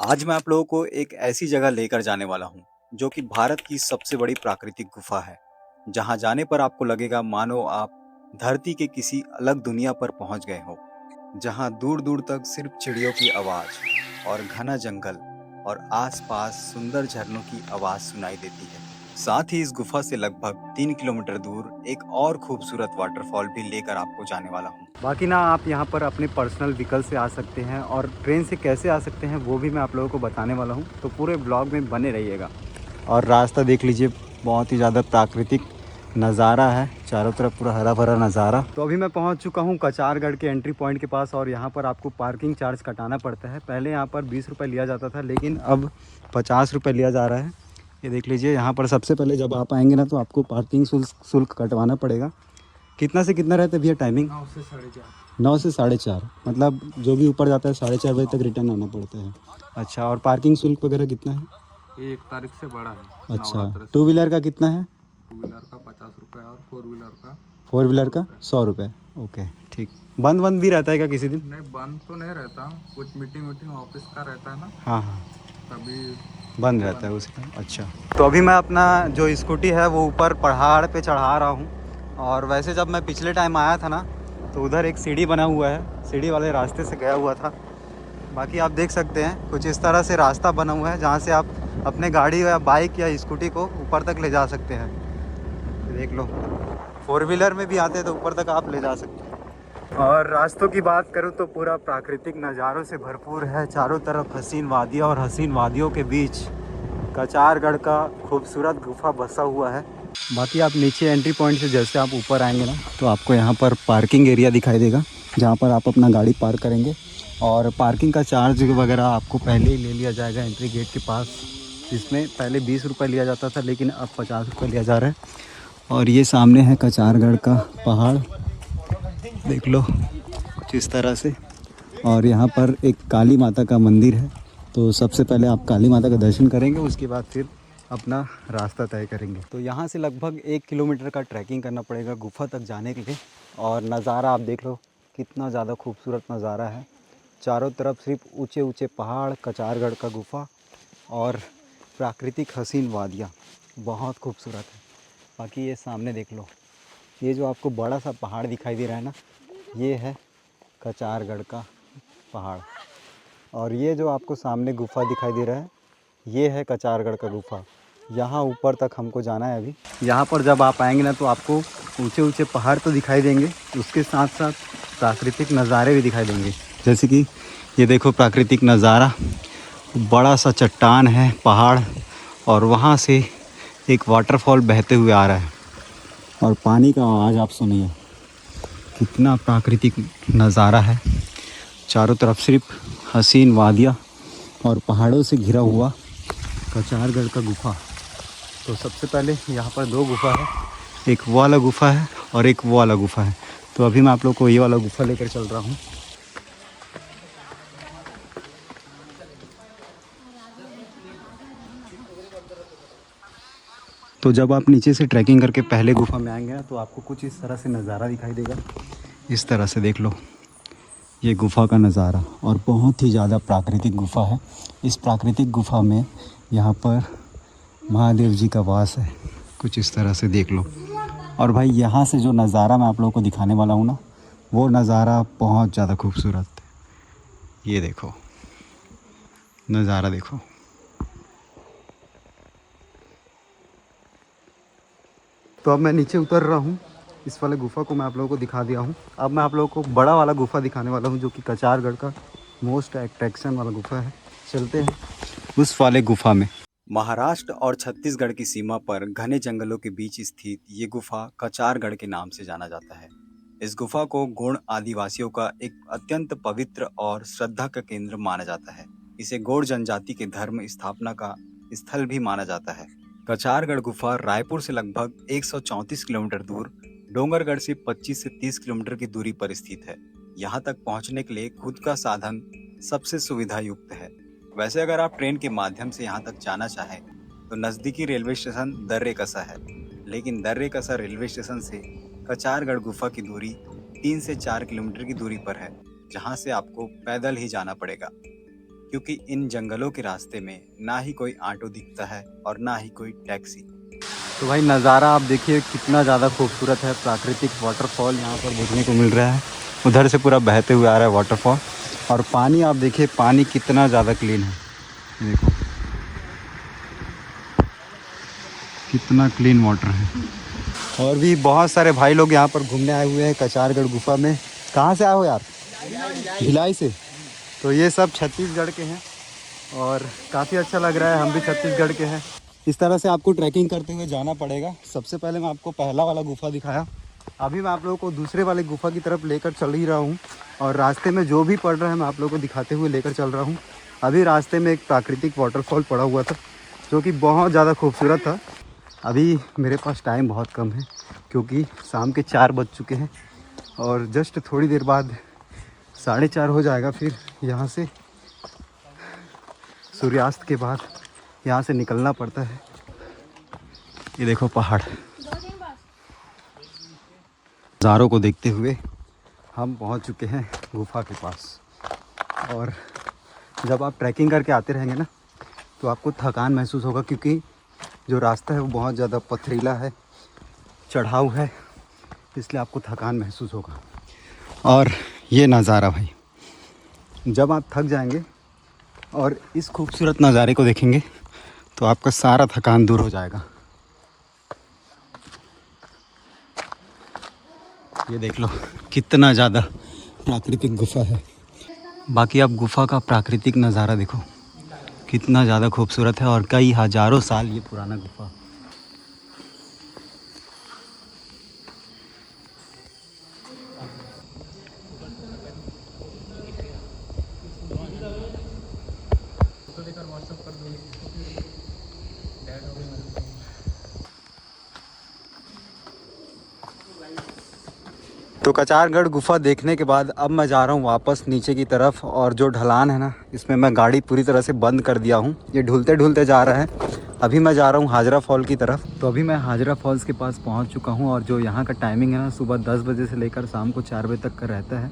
आज मैं आप लोगों को एक ऐसी जगह लेकर जाने वाला हूँ जो कि भारत की सबसे बड़ी प्राकृतिक गुफा है। जहाँ जाने पर आपको लगेगा मानो आप धरती के किसी अलग दुनिया पर पहुँच गए हो। जहाँ दूर दूर तक सिर्फ चिड़ियों की आवाज़ और घना जंगल और आसपास सुंदर झरनों की आवाज़ सुनाई देती है। साथ ही इस गुफा से लगभग 3 किलोमीटर दूर एक और खूबसूरत वाटरफॉल भी लेकर आपको जाने वाला हूँ। बाकी ना आप यहाँ पर अपने पर्सनल व्हीकल से आ सकते हैं और ट्रेन से कैसे आ सकते हैं वो भी मैं आप लोगों को बताने वाला हूँ, तो पूरे ब्लॉग में बने रहिएगा। और रास्ता देख लीजिए, बहुत ही ज़्यादा प्राकृतिक नज़ारा है, चारों तरफ पूरा हरा भरा नज़ारा। तो अभी मैं पहुँच चुका हूँ कचारगढ़ के एंट्री पॉइंट के पास और यहाँ पर आपको पार्किंग चार्ज कटाना पड़ता है। पहले यहाँ पर 20 रुपये लिया जाता था, लेकिन अब 50 रुपये लिया जा रहा है। ये देख लीजिए, यहाँ पर सबसे पहले जब आप आएंगे ना तो आपको पार्किंग शुल्क कटवाना पड़ेगा। कितना से कितना रहता है भैया टाइमिंग? 9 से 4:30। 9 से 4:30, मतलब जो भी ऊपर जाता है 4:30 बजे तक रिटर्न आना पड़ता है। अच्छा, और पार्किंग शुल्क वगैरह कितना है? ये 1 तारीख से बढ़ा है। अच्छा, टू व्हीलर का कितना है? टू व्हीलर का 50 रुपये और फोर व्हीलर का 100 रुपये। 100 रुपये। ओके, ठीक। बंद भी रहता है क्या किसी दिन? नहीं, बंद तो नहीं रहता, कुछ मीटिंग ऑफिस का रहता है ना, हाँ हाँ, तभी बंद रहता है उसका। अच्छा, तो अभी मैं अपना जो स्कूटी है वो ऊपर पहाड़ पे चढ़ा रहा हूँ। और वैसे जब मैं पिछले टाइम आया था ना तो उधर एक सीढ़ी बना हुआ है, सीढ़ी वाले रास्ते से गया हुआ था। बाकी आप देख सकते हैं कुछ इस तरह से रास्ता बना हुआ है जहाँ से आप अपने गाड़ी या बाइक या स्कूटी को ऊपर तक ले जा सकते हैं। देख लो, फोर व्हीलर में भी आते हैं तो ऊपर तक आप ले जा सकते हैं। और रास्तों की बात करूँ तो पूरा प्राकृतिक नज़ारों से भरपूर है। चारों तरफ हसीन वादियाँ और हसीन वादियों के बीच कचारगढ़ का खूबसूरत गुफा बसा हुआ है। बाकी आप नीचे एंट्री पॉइंट से जैसे आप ऊपर आएंगे ना तो आपको यहाँ पर पार्किंग एरिया दिखाई देगा, जहाँ पर आप अपना गाड़ी पार्क करेंगे। और पार्किंग का चार्ज वगैरह आपको पहले ही ले लिया जाएगा एंट्री गेट के पास, जिसमें पहले 20 रुपये लिया जाता था, लेकिन अब 50 रुपये लिया जा रहा है। और ये सामने है कचारगढ़ का पहाड़, देख लो कुछ इस तरह से। और यहाँ पर एक काली माता का मंदिर है, तो सबसे पहले आप काली माता का दर्शन करेंगे, उसके बाद फिर अपना रास्ता तय करेंगे। तो यहाँ से लगभग 1 किलोमीटर का ट्रैकिंग करना पड़ेगा गुफा तक जाने के लिए। और नज़ारा आप देख लो, कितना ज़्यादा खूबसूरत नज़ारा है। चारों तरफ सिर्फ ऊंचे ऊंचे पहाड़, कचारगढ़ का गुफा और प्राकृतिक हसीन वादियाँ, बहुत खूबसूरत है। बाकी ये सामने देख लो, ये जो आपको बड़ा सा पहाड़ दिखाई दे रहा है ना, ये है कचारगढ़ का पहाड़। और ये जो आपको सामने गुफा दिखाई दे रहा है, ये है कचारगढ़ का गुफा। यहाँ ऊपर तक हमको जाना है अभी। यहाँ पर जब आप आएंगे ना तो आपको ऊंचे ऊंचे पहाड़ तो दिखाई देंगे, उसके साथ साथ प्राकृतिक नज़ारे भी दिखाई देंगे। जैसे कि ये देखो, प्राकृतिक नज़ारा, बड़ा सा चट्टान है, पहाड़, और वहाँ से एक वाटरफॉल बहते हुए आ रहा है। और पानी का आवाज़ आप सुनिए, कितना प्राकृतिक नज़ारा है। चारों तरफ सिर्फ हसीन वादियाँ और पहाड़ों से घिरा हुआ कचारगढ़ का गुफा। तो सबसे पहले यहाँ पर दो गुफा है, एक वो वाला गुफा है और एक वो वाला गुफा है। तो अभी मैं आप लोग को ये वाला गुफा लेकर चल रहा हूँ। तो जब आप नीचे से ट्रैकिंग करके पहले गुफा में आएंगे ना तो आपको कुछ इस तरह से नज़ारा दिखाई देगा। इस तरह से देख लो, ये गुफा का नज़ारा, और बहुत ही ज़्यादा प्राकृतिक गुफा है। इस प्राकृतिक गुफा में यहाँ पर महादेव जी का वास है, कुछ इस तरह से देख लो। और भाई यहाँ से जो नज़ारा मैं आप लोगों को दिखाने वाला हूँ ना, वो नज़ारा बहुत ज़्यादा खूबसूरत है। ये देखो नज़ारा, देखो। तो अब मैं नीचे उतर रहा हूँ। इस वाले गुफा को मैं आप लोगों को दिखा दिया हूँ। अब मैं आप लोगों को बड़ा वाला गुफा दिखाने वाला हूँ, जो कि कचारगढ़ का मोस्ट अट्रैक्शन वाला गुफा है। चलते हैं उस वाले गुफा में। महाराष्ट्र और छत्तीसगढ़ की सीमा पर घने जंगलों के बीच स्थित ये गुफा कचारगढ़ के नाम से जाना जाता है। इस गुफा को गोंड आदिवासियों का एक अत्यंत पवित्र और श्रद्धा का केंद्र माना जाता है। इसे गोंड जनजाति के धर्म स्थापना का स्थल भी माना जाता है। कचारगढ़ गुफा रायपुर से लगभग 134 किलोमीटर दूर, डोंगरगढ़ से 25 से 30 किलोमीटर की दूरी पर स्थित है। यहाँ तक पहुँचने के लिए खुद का साधन सबसे सुविधा युक्त है। वैसे अगर आप ट्रेन के माध्यम से यहाँ तक जाना चाहें तो नज़दीकी रेलवे स्टेशन दर्रे-कसा है, लेकिन दर्रे-कसा रेलवे स्टेशन से कचारगढ़ गुफा की दूरी 3 से 4 किलोमीटर की दूरी पर है, जहाँ से आपको पैदल ही जाना पड़ेगा। क्योंकि इन जंगलों के रास्ते में ना ही कोई ऑटो दिखता है और ना ही कोई टैक्सी। तो भाई नज़ारा आप देखिए कितना ज़्यादा खूबसूरत है। प्राकृतिक वाटरफॉल यहाँ पर देखने को मिल रहा है। उधर से पूरा बहते हुए आ रहा है वाटरफॉल। और पानी आप देखिए, पानी कितना ज़्यादा क्लीन है। देखो कितना क्लीन वाटर है। और भी बहुत सारे भाई लोग यहाँ पर घूमने आए हुए हैं कचारगढ़ गुफा में। कहाँ से आए हो यार? भिलाई से। तो ये सब छत्तीसगढ़ के हैं और काफ़ी अच्छा लग रहा है। हम भी छत्तीसगढ़ के हैं। इस तरह से आपको ट्रैकिंग करते हुए जाना पड़ेगा। सबसे पहले मैं आपको पहला वाला गुफा दिखाया, अभी मैं आप लोगों को दूसरे वाले गुफा की तरफ लेकर चल ही रहा हूँ। और रास्ते में जो भी पड़ रहा है मैं आप लोगों को दिखाते हुए लेकर चल रहा हूँ। अभी रास्ते में एक प्राकृतिक वाटरफॉल पड़ा हुआ था जो कि बहुत ज़्यादा खूबसूरत था। अभी मेरे पास टाइम बहुत कम है क्योंकि शाम के 4 बज चुके हैं और जस्ट थोड़ी देर बाद 4:30 हो जाएगा। फिर यहाँ से सूर्यास्त के बाद यहाँ से निकलना पड़ता है। ये देखो पहाड़, नज़ारों को देखते हुए हम पहुँच चुके हैं गुफा के पास। और जब आप ट्रैकिंग करके आते रहेंगे ना तो आपको थकान महसूस होगा क्योंकि जो रास्ता है वो बहुत ज़्यादा पथरीला है, चढ़ाव है, इसलिए आपको थकान महसूस होगा। और ये नज़ारा भाई, जब आप थक जाएंगे और इस खूबसूरत नज़ारे को देखेंगे तो आपका सारा थकान दूर हो जाएगा। ये देख लो कितना ज़्यादा प्राकृतिक गुफा है। बाकी आप गुफा का प्राकृतिक नज़ारा देखो कितना ज़्यादा खूबसूरत है और कई हज़ारों साल ये पुराना गुफा। तो कचारगढ़ गुफा देखने के बाद अब मैं जा रहा हूँ वापस नीचे की तरफ। और जो ढलान है ना, इसमें मैं गाड़ी पूरी तरह से बंद कर दिया हूँ। ये ढुलते ढुलते जा रहा है। अभी मैं जा रहा हूँ हाजरा फॉल की तरफ। तो अभी मैं हाजरा फॉल्स के पास पहुँच चुका हूँ। और जो यहाँ का टाइमिंग है ना, सुबह 10 बजे से लेकर शाम को 4 बजे तक का रहता है।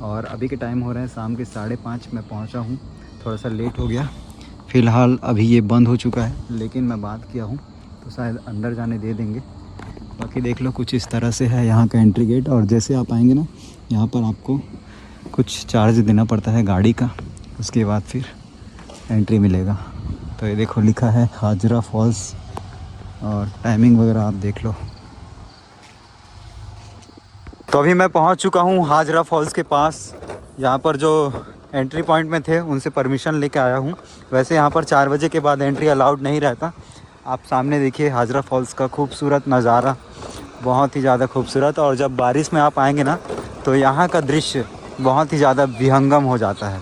और अभी के टाइम हो रहे हैं शाम के 5:30। मैं पहुँचा हूँ, थोड़ा सा लेट हो गया। फ़िलहाल अभी ये बंद हो चुका है, लेकिन मैं बात किया हूँ तो शायद अंदर जाने दे देंगे। बाकी देख लो कुछ इस तरह से है यहाँ का एंट्री गेट। और जैसे आप आएंगे ना, यहाँ पर आपको कुछ चार्ज देना पड़ता है गाड़ी का, उसके बाद फिर एंट्री मिलेगा। तो ये देखो लिखा है हाजरा फॉल्स और टाइमिंग वगैरह आप देख लो। तो अभी मैं पहुँच चुका हूँ हाजरा फॉल्स के पास। यहाँ पर जो एंट्री पॉइंट में थे उनसे परमिशन लेके आया हूँ। वैसे यहाँ पर 4 बजे के बाद एंट्री अलाउड नहीं रहता। आप सामने देखिए हाजरा फॉल्स का खूबसूरत नज़ारा, बहुत ही ज़्यादा खूबसूरत। और जब बारिश में आप आएंगे ना तो यहाँ का दृश्य बहुत ही ज़्यादा विहंगम हो जाता है।